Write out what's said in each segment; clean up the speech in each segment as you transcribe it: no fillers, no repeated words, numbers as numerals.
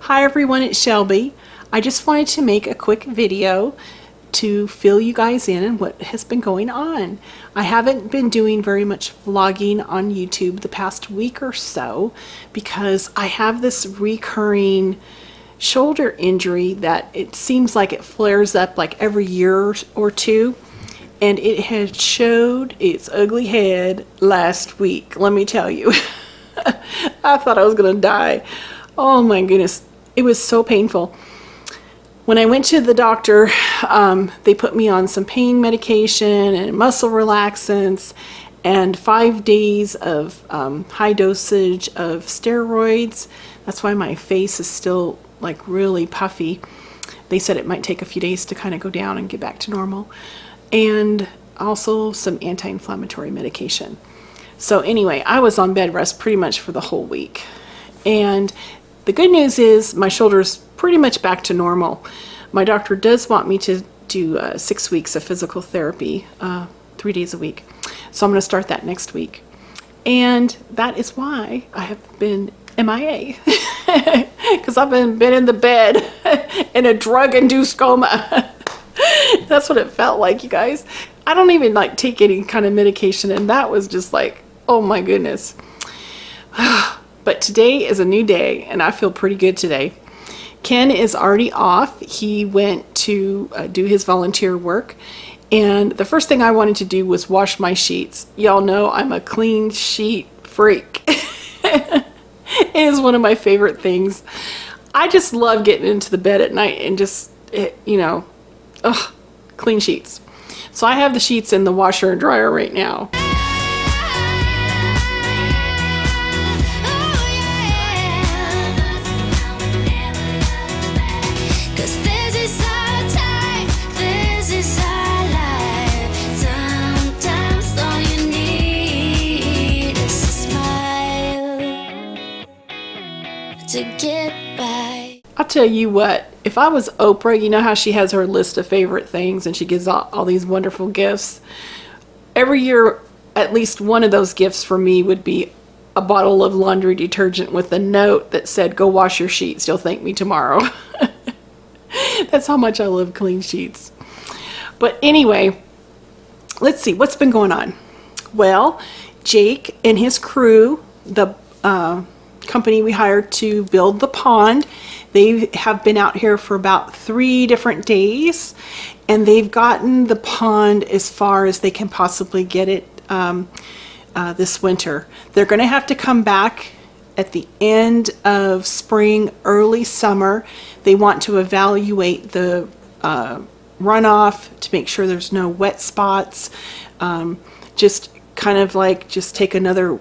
Hi everyone, it's Shelby. I just wanted to make a quick video to fill you guys in on what has been going on. I haven't been doing very much vlogging on YouTube the past week or so because I have this recurring shoulder injury that it seems like it flares up like every year or two, and it had showed its ugly head last week. Let me tell you. I thought I was gonna die. Oh my goodness, it was so painful. When I went to the doctor, they put me on some pain medication and muscle relaxants and 5 days of high dosage of steroids. That's why my face is still like really puffy. They said it might take a few days to kind of go down and get back to normal. And also some anti-inflammatory medication. So anyway, I was on bed rest pretty much for the whole week. And the good news is my shoulder's pretty much back to normal. My doctor does want me to do 6 weeks of physical therapy, 3 days a week. So I'm going to start that next week. And that is why I have been MIA. Because I've been in the bed in a drug-induced coma. That's what it felt like, you guys. I don't even like take any kind of medication, and that was just like, oh my goodness. But today is a new day, and I feel pretty good today. Ken is already off. He went to do his volunteer work, and the first thing I wanted to do was wash my sheets. Y'all know I'm a clean sheet freak. It is one of my favorite things. I just love getting into the bed at night and just, clean sheets. So I have the sheets in the washer and dryer right now. To get by. I'll tell you what, if I was Oprah, you know how she has her list of favorite things and she gives all these wonderful gifts. Every year, at least one of those gifts for me would be a bottle of laundry detergent with a note that said, "Go wash your sheets, you'll thank me tomorrow." That's how much I love clean sheets. But anyway, let's see, what's been going on? Well, Jake and his crew, the company we hired to build the pond, they have been out here for about 3 different days, and they've gotten the pond as far as they can possibly get it this winter. They're going to have to come back at the end of spring, early summer. They want to evaluate the runoff to make sure there's no wet spots. Just kind of like just take another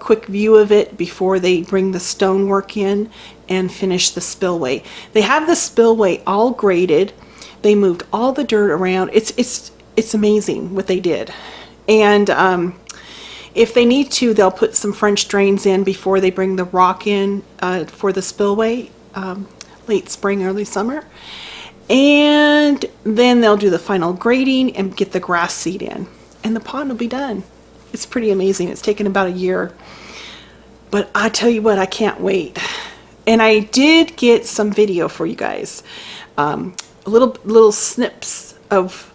quick view of it before they bring the stonework in and finish the spillway. They have the spillway all graded. They moved all the dirt around. It's amazing what they did. And if they need to, they'll put some French drains in before they bring the rock in for the spillway, late spring, early summer. And then they'll do the final grading and get the grass seed in. And the pond will be done. It's pretty amazing. It's taken about a year. But I tell you what, I can't wait. And I did get some video for you guys. Little snips of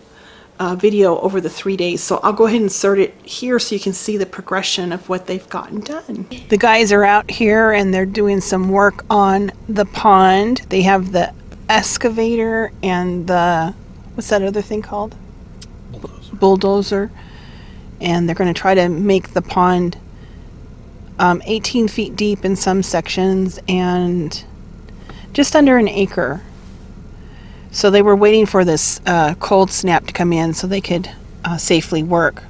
video over the 3 days. So I'll go ahead and insert it here so you can see the progression of what they've gotten done. The guys are out here and they're doing some work on the pond. They have the excavator and the, what's that other thing called? Bulldozer. And they're going to try to make the pond 18 feet deep in some sections and just under an acre. So they were waiting for this cold snap to come in so they could safely work.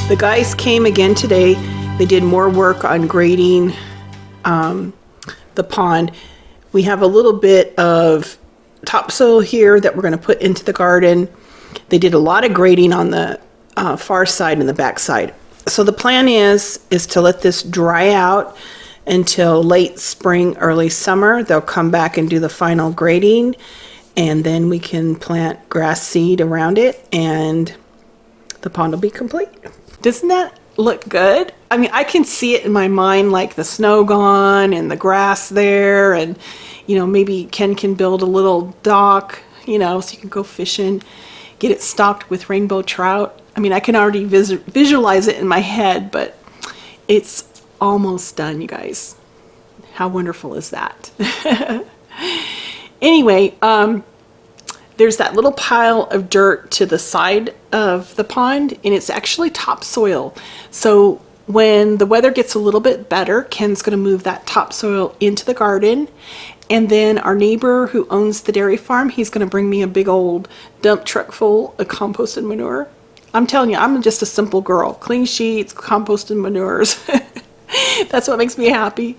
The guys came again today. They did more work on grading the pond. We have a little bit of topsoil here that we're going to put into the garden. They did a lot of grading on the far side and the back side. So the plan is to let this dry out until late spring, early summer. They'll come back and do the final grading, and then we can plant grass seed around it, and the pond will be complete. Doesn't that look good? I mean, I can see it in my mind, like the snow gone and the grass there, and maybe Ken can build a little dock, so you can go fishing, get it stocked with rainbow trout. I mean, I can already visualize it in my head, but it's almost done, you guys. How wonderful is that? Anyway, there's that little pile of dirt to the side of the pond, and it's actually topsoil. So when the weather gets a little bit better, Ken's going to move that topsoil into the garden. And then our neighbor who owns the dairy farm, he's going to bring me a big old dump truck full of composted manure. I'm telling you, I'm just a simple girl. Clean sheets, composted manures. That's what makes me happy.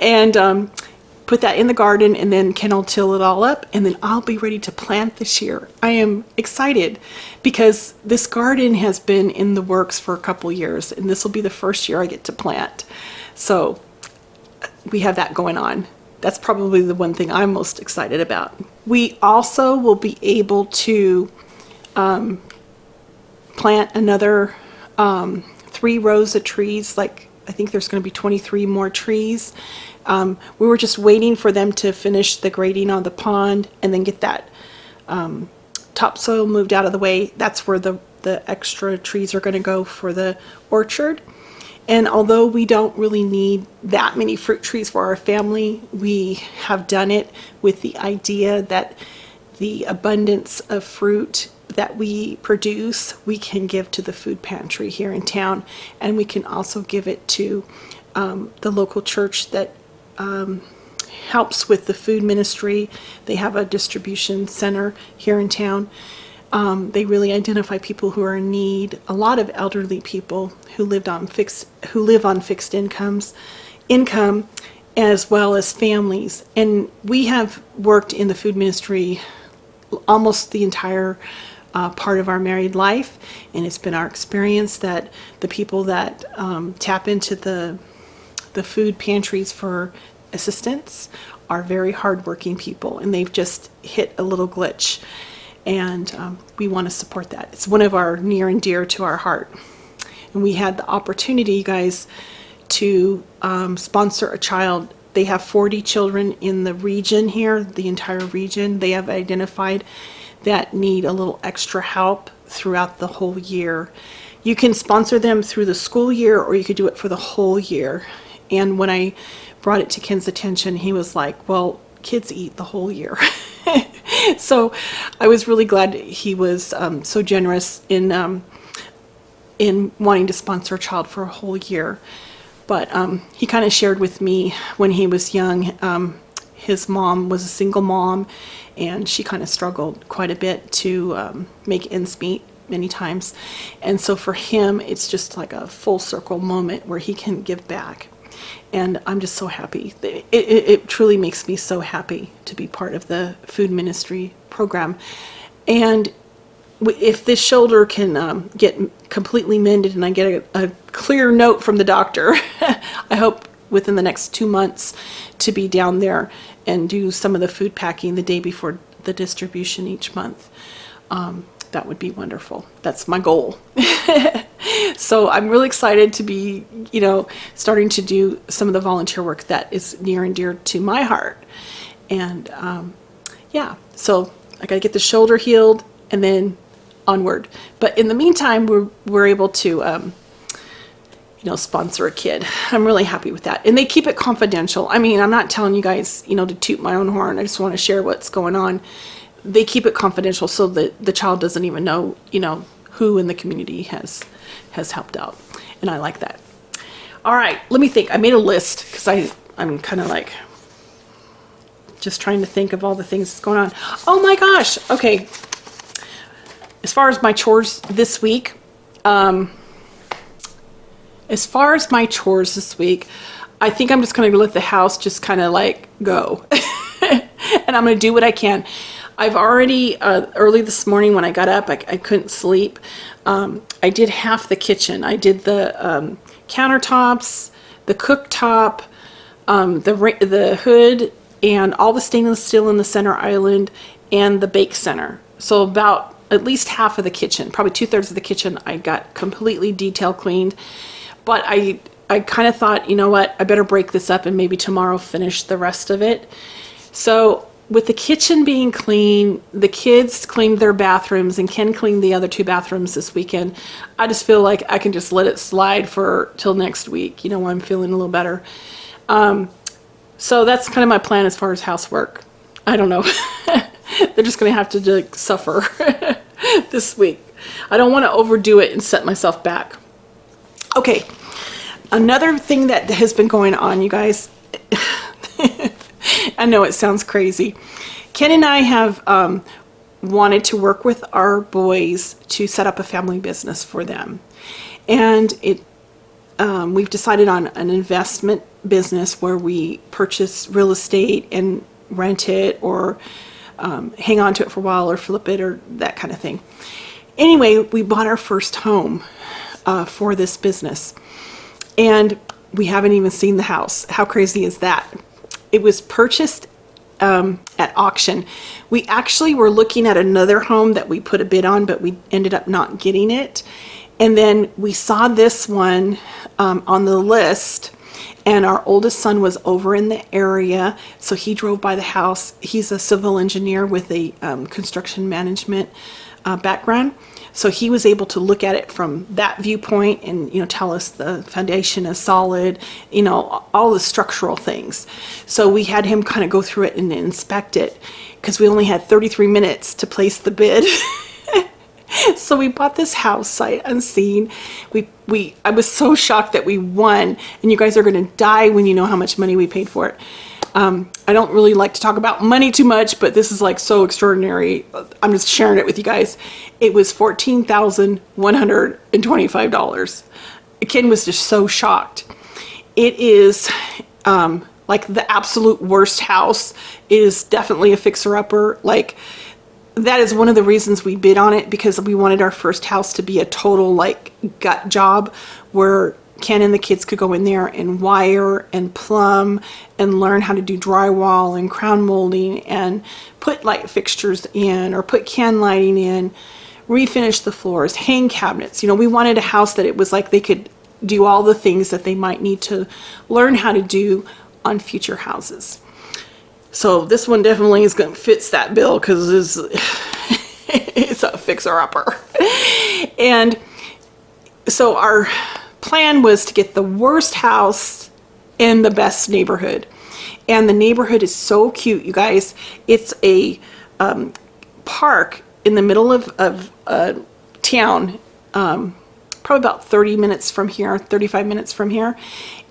And put that in the garden, and then Ken will till it all up, and then I'll be ready to plant this year. I am excited because this garden has been in the works for a couple years, and this will be the first year I get to plant. So we have that going on. That's probably the one thing I'm most excited about. We also will be able to plant another 3 rows of trees. Like, I think there's going to be 23 more trees. We were just waiting for them to finish the grading on the pond and then get that topsoil moved out of the way. That's where the extra trees are going to go for the orchard. And although we don't really need that many fruit trees for our family, we have done it with the idea that the abundance of fruit that we produce, we can give to the food pantry here in town, and we can also give it to the local church that helps with the food ministry. They have a distribution center here in town. They really identify people who are in need. A lot of elderly people who live on fixed income, as well as families. And we have worked in the food ministry almost the entire part of our married life, and it's been our experience that the people that tap into the food pantries for assistance are very hardworking people, and they've just hit a little glitch, and we want to support that. It's one of our near and dear to our heart. And we had the opportunity, you guys, to sponsor a child. They have 40 children in the region here, the entire region. They have identified that need a little extra help throughout the whole year. You can sponsor them through the school year, or you could do it for the whole year. And when I brought it to Ken's attention, he was like, well, kids eat the whole year. So I was really glad he was so generous in wanting to sponsor a child for a whole year. But he kind of shared with me when he was young, his mom was a single mom, and she kind of struggled quite a bit to make ends meet many times. And so for him, it's just like a full circle moment where he can give back. And I'm just so happy. It truly makes me so happy to be part of the food ministry program. And if this shoulder can get completely mended and I get a clear note from the doctor, I hope within the next 2 months to be down there and do some of the food packing the day before the distribution each month. That would be wonderful. That's my goal. So I'm really excited to be, starting to do some of the volunteer work that is near and dear to my heart. And so I got to get the shoulder healed and then onward. But in the meantime, we're able to, sponsor a kid. I'm really happy with that. And they keep it confidential. I mean, I'm not telling you guys, to toot my own horn. I just want to share what's going on. They keep it confidential so that the child doesn't even know, who in the community has helped out. And I like that. All right, let me think. I made a list because I'm kind of like just trying to think of all the things that's going on. Oh my gosh. Okay. As far as my chores this week, as far as my chores this week, I think I'm just going to let the house just kind of like go. And I'm going to do what I can. I've already, early this morning when I got up, I couldn't sleep. I did half the kitchen. I did the countertops, the cooktop, the hood, and all the stainless steel in the center island, and the bake center. So about at least half of the kitchen, probably 2/3 of the kitchen, I got completely detail cleaned. But I kind of thought, you know what, I better break this up and maybe tomorrow finish the rest of it. So with the kitchen being clean, the kids cleaned their bathrooms, and Ken cleaned the other 2 bathrooms this weekend. I just feel like I can just let it slide till next week, when I'm feeling a little better. So that's kind of my plan as far as housework. I don't know. They're just going to have to suffer this week. I don't want to overdo it and set myself back. Okay. Another thing that has been going on, you guys, I know it sounds crazy. Ken and I have wanted to work with our boys to set up a family business for them. And we've decided on an investment business where we purchase real estate and rent it, or hang on to it for a while, or flip it, or that kind of thing. Anyway, we bought our first home for this business, and we haven't even seen the house. How crazy is that? It was purchased at auction. We actually were looking at another home that we put a bid on, but we ended up not getting it. And then we saw this one on the list, and our oldest son was over in the area, so he drove by the house. He's a civil engineer with a construction management background, so he was able to look at it from that viewpoint and tell us the foundation is solid, all the structural things. So we had him kind of go through it and inspect it, because we only had 33 minutes to place the bid. So we bought this house sight unseen. I was so shocked that we won, and you guys are going to die when you know how much money we paid for it. I don't really like to talk about money too much, but this is like so extraordinary. I'm just sharing it with you guys. It was $14,125. Ken was just so shocked. It is like the absolute worst house. It is definitely a fixer-upper. Like, that is one of the reasons we bid on it, because we wanted our first house to be a total gut job where Ken and the kids could go in there and wire and plumb and learn how to do drywall and crown molding and put light fixtures in, or put can lighting in, refinish the floors, hang cabinets. We wanted a house that it was like they could do all the things that they might need to learn how to do on future houses. So this one definitely fits that bill, because it's a fixer-upper. And so our plan was to get the worst house in the best neighborhood. And the neighborhood is so cute, you guys. It's a park in the middle of town, probably about 30 minutes from here, 35 minutes from here.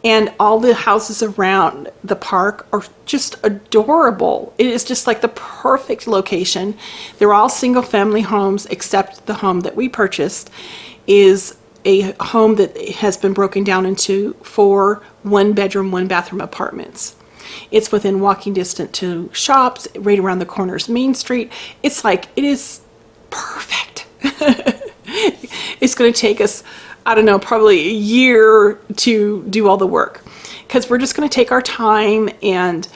And all the houses around the park are just adorable. It is just like the perfect location. They're all single family homes, except the home that we purchased is a home that has been broken down into 4 one-bedroom, one-bathroom apartments. It's within walking distance to shops, right around the corners of Main Street. It is perfect. It's going to take us, I don't know, probably a year to do all the work, because we're just going to take our time and,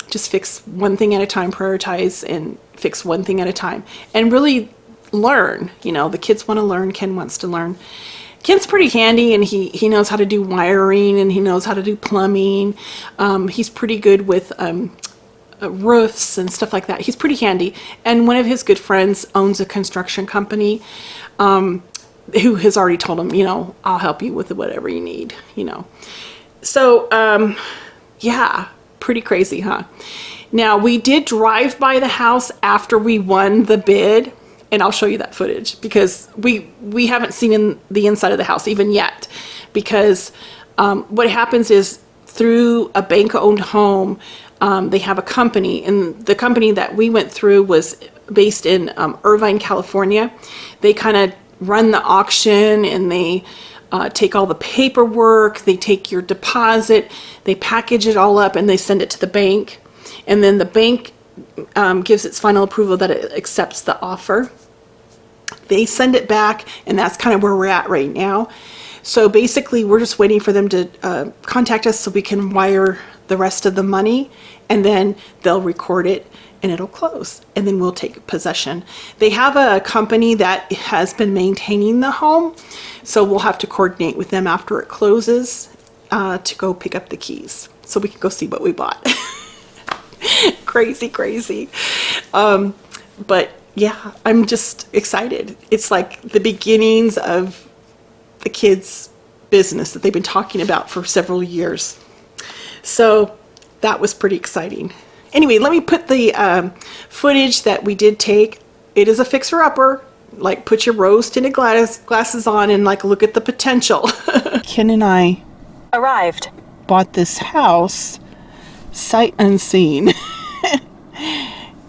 just fix one thing at a time, prioritize and fix one thing at a time, and really learn. The kids want to learn. Ken wants to learn. Ken's pretty handy, and he knows how to do wiring, and he knows how to do plumbing. He's pretty good with roofs and stuff like that. He's pretty handy. And one of his good friends owns a construction company, who has already told him, I'll help you with whatever you need, So, yeah, pretty crazy, huh? Now, we did drive by the house after we won the bid, and I'll show you that footage, because we haven't seen the inside of the house even yet, because what happens is, through a bank-owned home, they have a company, and the company that we went through was based in Irvine, California. They kind of run the auction, and they take all the paperwork, they take your deposit, they package it all up and they send it to the bank. And then the bank gives its final approval that it accepts the offer. They send it back, and that's kind of where we're at right now. So basically, we're just waiting for them to contact us so we can wire the rest of the money, and then they'll record it and it'll close, and then we'll take possession. They have a company that has been maintaining the home, so we'll have to coordinate with them after it closes to go pick up the keys so we can go see what we bought. Crazy. But yeah, I'm just excited. It's like the beginnings of the kids' business that they've been talking about for several years. So that was pretty exciting. Anyway, let me put the footage that we did take. It is a fixer-upper. Like, put your rose-tinted glasses on and like look at the potential. Ken and I Arrived. bought this house sight unseen.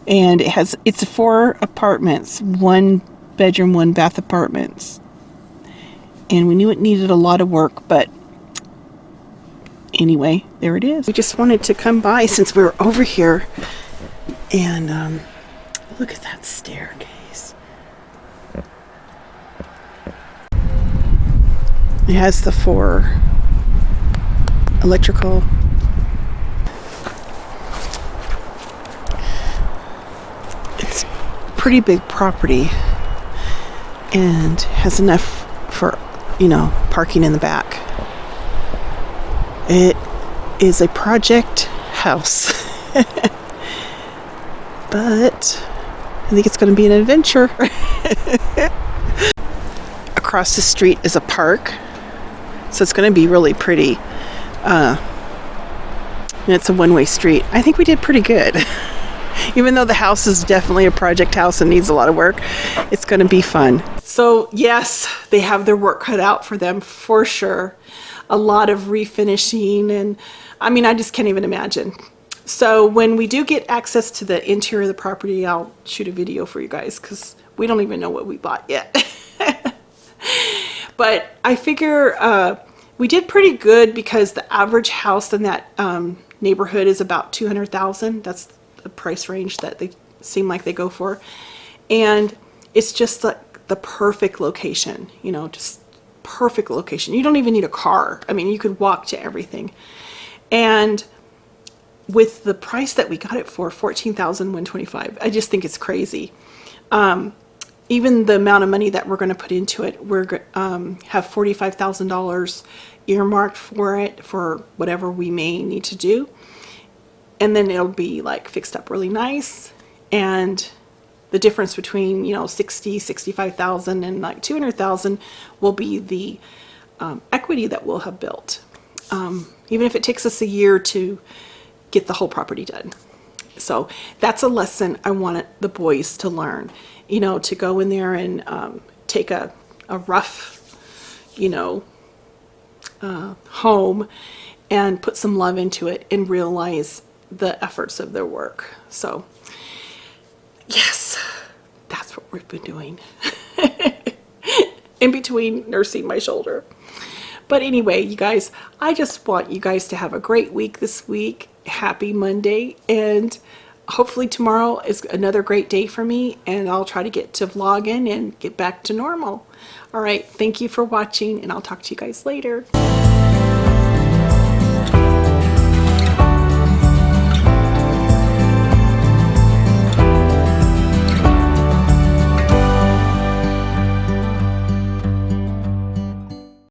And it's 4 apartments, 1 bedroom, 1 bath apartments. And we knew it needed a lot of work, but anyway, there it is. We just wanted to come by since we were over here and look at that staircase. It has the 4 electrical. It's a pretty big property and has enough for, parking in the back. It is a project house. But I think it's going to be an adventure. Across the street is a park, so it's going to be really pretty. And it's a one-way street. I think we did pretty good. Even though the house is definitely a project house and needs a lot of work, it's going to be fun. So yes, they have their work cut out for them for sure. A lot of refinishing, and I just can't even imagine. So when we do get access to the interior of the property, I'll shoot a video for you guys because we don't even know what we bought yet. But I figure we did pretty good because the average house in that neighborhood is about $200,000. That's the price range that they seem like they go for. And it's just like the perfect location, just perfect location. You don't even need a car. You could walk to everything. And with the price that we got it for, $14,125, I just think it's crazy. Even the amount of money that we're going to put into it, we're have $45,000 earmarked for it for whatever we may need to do. And then it'll be like fixed up really nice. And the difference between, $65,000 and like $200,000 will be the equity that we'll have built. Even if it takes us a year to get the whole property done. So that's a lesson I wanted the boys to learn, to go in there and take a rough, home and put some love into it and realize the efforts of their work. So yes, that's what we've been doing in between nursing my shoulder. But anyway, you guys, I just want you guys to have a great week this week. Happy Monday, and hopefully tomorrow is another great day for me, and I'll try to get to vlogging and get back to normal. All right, thank you for watching, and I'll talk to you guys later.